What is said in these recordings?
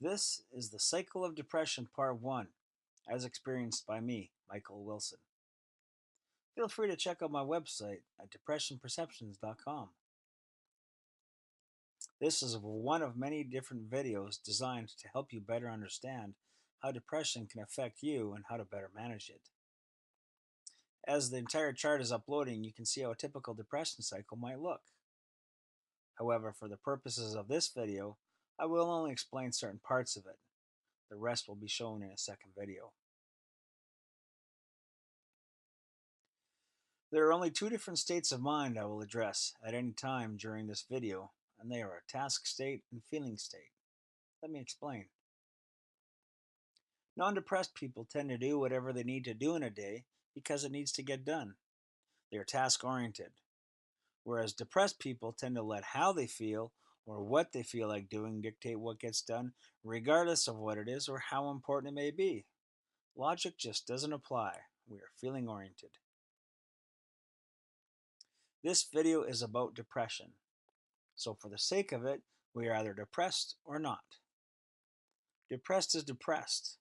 This is the Cycle of Depression Part 1, as experienced by me, Michael Wilson. Feel free to check out my website at depressionperceptions.com. This is one of many different videos designed to help you better understand how depression can affect you and how to better manage it. As the entire chart is uploading, you can see how a typical depression cycle might look. However, for the purposes of this video, I will only explain certain parts of it. The rest will be shown in a second video. There are only two different states of mind I will address at any time during this video, and they are a task state and feeling state. Let me explain. Non-depressed people tend to do whatever they need to do in a day because it needs to get done. They are task-oriented, whereas depressed people tend to let how they feel or what they feel like doing dictate what gets done, regardless of what it is or how important it may be. Logic just doesn't apply. We are feeling-oriented. This video is about depression. So for the sake of it, we are either depressed or not. Depressed is depressed.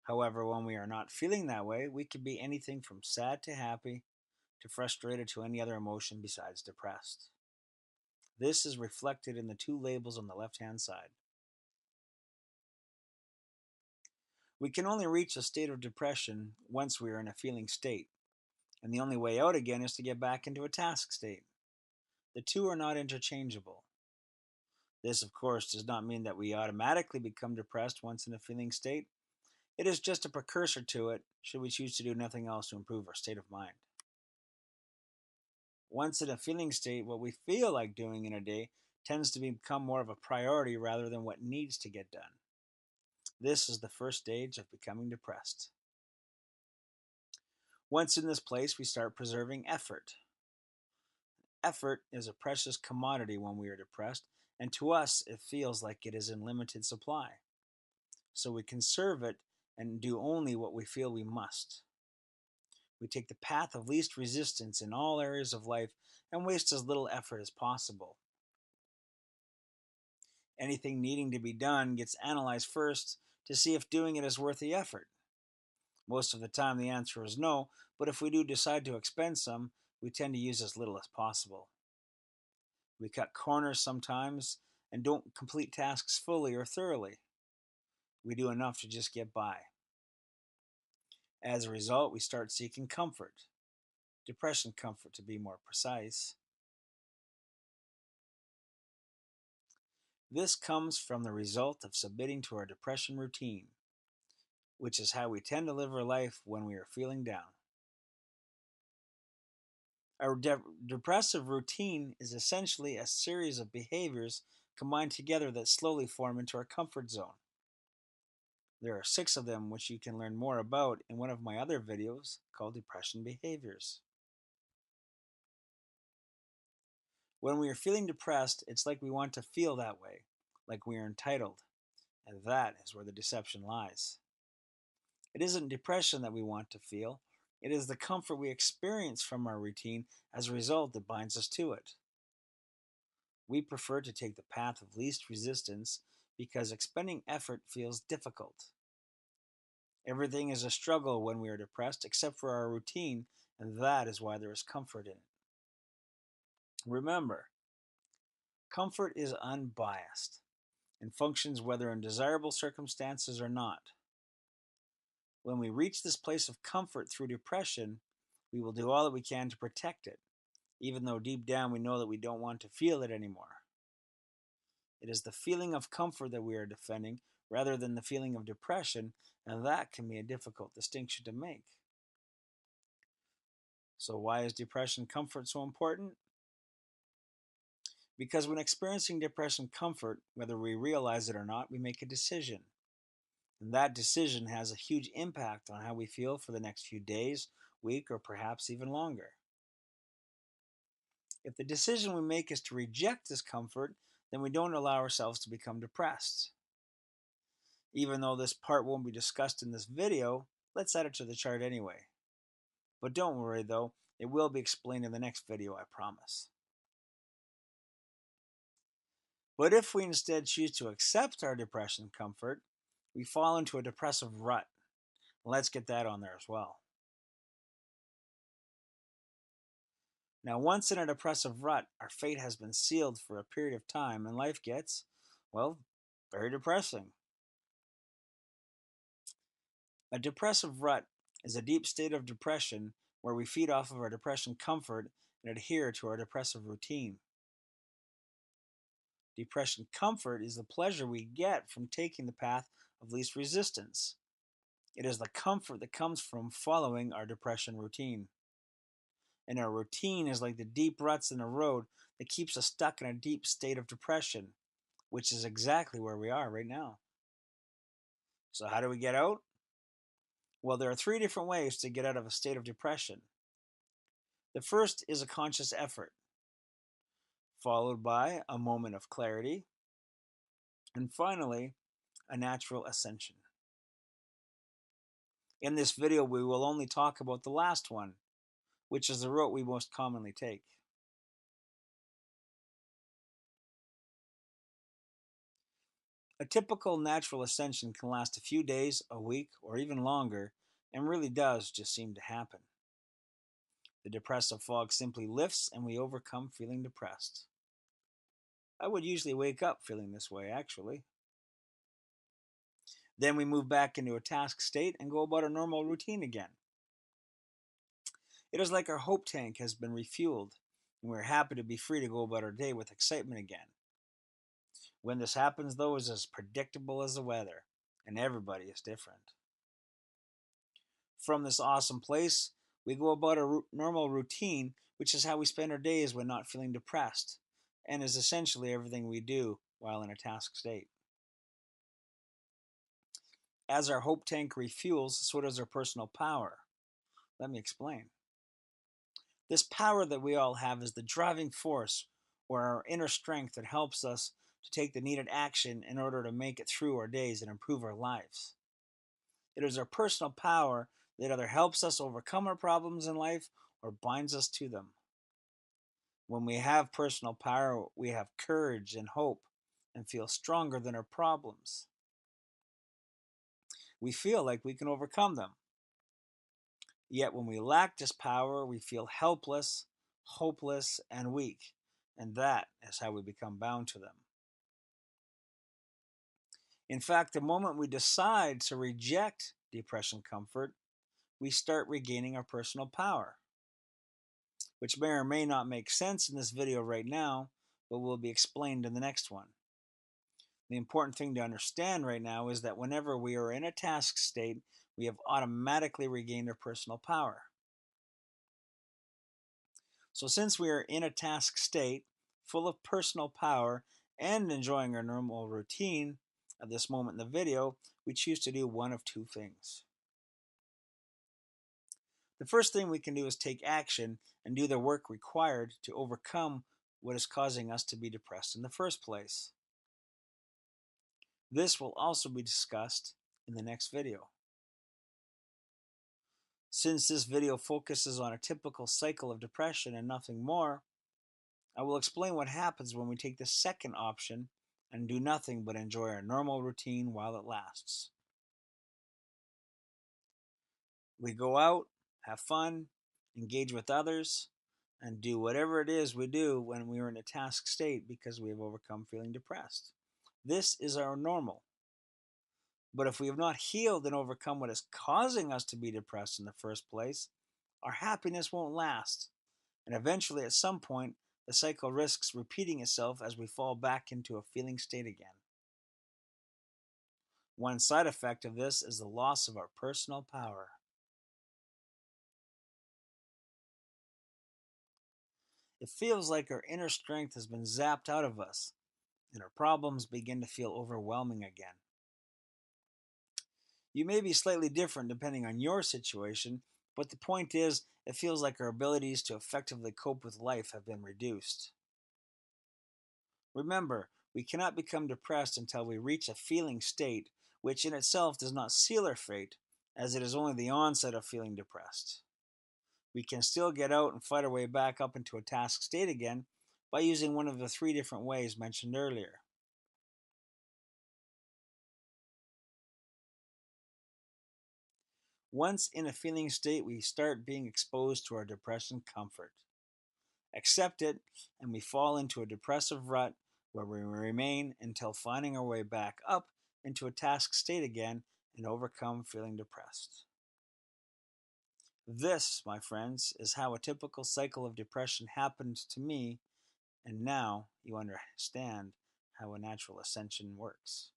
However, when we are not feeling that way, we can be anything from sad to happy to frustrated to any other emotion besides depressed. This is reflected in the two labels on the left-hand side. We can only reach a state of depression once we are in a feeling state, and the only way out again is to get back into a task state. The two are not interchangeable. This, of course, does not mean that we automatically become depressed once in a feeling state. It is just a precursor to it, should we choose to do nothing else to improve our state of mind. Once in a feeling state, what we feel like doing in a day tends to become more of a priority rather than what needs to get done. This is the first stage of becoming depressed. Once in this place, we start preserving effort. Effort is a precious commodity when we are depressed, and to us, it feels like it is in limited supply. So we conserve it and do only what we feel we must. We take the path of least resistance in all areas of life and waste as little effort as possible. Anything needing to be done gets analyzed first to see if doing it is worth the effort. Most of the time the answer is no, but if we do decide to expend some, we tend to use as little as possible. We cut corners sometimes and don't complete tasks fully or thoroughly. We do enough to just get by. As a result, we start seeking comfort. Depression comfort, to be more precise. This comes from the result of submitting to our depression routine, which is how we tend to live our life when we are feeling down. Our depressive routine is essentially a series of behaviors combined together that slowly form into our comfort zone. There are 6 of them, which you can learn more about in one of my other videos called Depression Behaviors. When we are feeling depressed, it's like we want to feel that way, like we are entitled, and that is where the deception lies. It isn't depression that we want to feel, it is the comfort we experience from our routine as a result that binds us to it. We prefer to take the path of least resistance because expending effort feels difficult. Everything is a struggle when we are depressed except for our routine, and that is why there is comfort in it. Remember, comfort is unbiased and functions whether in desirable circumstances or not. When we reach this place of comfort through depression, we will do all that we can to protect it, even though deep down we know that we don't want to feel it anymore. It is the feeling of comfort that we are defending rather than the feeling of depression, and that can be a difficult distinction to make. So why is depression comfort so important? Because when experiencing depression comfort, whether we realize it or not, we make a decision. And that decision has a huge impact on how we feel for the next few days, week, or perhaps even longer. If the decision we make is to reject this comfort, then we don't allow ourselves to become depressed. Even though this part won't be discussed in this video, let's add it to the chart anyway. But don't worry though, it will be explained in the next video, I promise. But if we instead choose to accept our depression comfort, we fall into a depressive rut. Let's get that on there as well. Now, once in a depressive rut, our fate has been sealed for a period of time and life gets, well, very depressing. A depressive rut is a deep state of depression where we feed off of our depression comfort and adhere to our depressive routine. Depression comfort is the pleasure we get from taking the path of least resistance. It is the comfort that comes from following our depression routine. And our routine is like the deep ruts in a road that keeps us stuck in a deep state of depression, which is exactly where we are right now. So, how do we get out? Well, there are three different ways to get out of a state of depression. The first is a conscious effort, followed by a moment of clarity, and finally, a natural ascension. In this video, we will only talk about the last one, which is the route we most commonly take. A typical natural ascension can last a few days, a week, or even longer, and really does just seem to happen. The depressive fog simply lifts and we overcome feeling depressed. I would usually wake up feeling this way, actually. Then we move back into a task state and go about our normal routine again. It is like our hope tank has been refueled, and we're happy to be free to go about our day with excitement again. When this happens, though, is as predictable as the weather, and everybody is different. From this awesome place, we go about our normal routine, which is how we spend our days when not feeling depressed, and is essentially everything we do while in a task state. As our hope tank refuels, so does our personal power. Let me explain. This power that we all have is the driving force or our inner strength that helps us to take the needed action in order to make it through our days and improve our lives. It is our personal power that either helps us overcome our problems in life or binds us to them. When we have personal power, we have courage and hope and feel stronger than our problems. We feel like we can overcome them. Yet when we lack this power, we feel helpless, hopeless, and weak, and that is how we become bound to them. In fact, the moment we decide to reject depression comfort, we start regaining our personal power, which may or may not make sense in this video right now, but will be explained in the next one. The important thing to understand right now is that whenever we are in a task state, we have automatically regained our personal power. So since we are in a task state, full of personal power, and enjoying our normal routine at this moment in the video, we choose to do one of two things. The first thing we can do is take action and do the work required to overcome what is causing us to be depressed in the first place. This will also be discussed in the next video. Since this video focuses on a typical cycle of depression and nothing more, I will explain what happens when we take the second option and do nothing but enjoy our normal routine while it lasts. We go out, have fun, engage with others, and do whatever it is we do when we are in a task state because we have overcome feeling depressed. This is our normal. But if we have not healed and overcome what is causing us to be depressed in the first place, our happiness won't last. And eventually, at some point, the cycle risks repeating itself as we fall back into a feeling state again. One side effect of this is the loss of our personal power. It feels like our inner strength has been zapped out of us, and our problems begin to feel overwhelming again. You may be slightly different depending on your situation, but the point is, it feels like our abilities to effectively cope with life have been reduced. Remember, we cannot become depressed until we reach a feeling state, which in itself does not seal our fate, as it is only the onset of feeling depressed. We can still get out and fight our way back up into a task state again by using one of the three different ways mentioned earlier. Once in a feeling state, we start being exposed to our depression comfort. Accept it, and we fall into a depressive rut where we remain until finding our way back up into a task state again and overcome feeling depressed. This, my friends, is how a typical cycle of depression happened to me, and now you understand how a natural ascension works.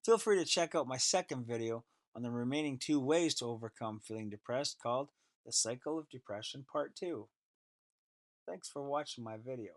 Feel free to check out my second video on the remaining 2 ways to overcome feeling depressed called The Cycle of Depression Part 2. Thanks for watching my video.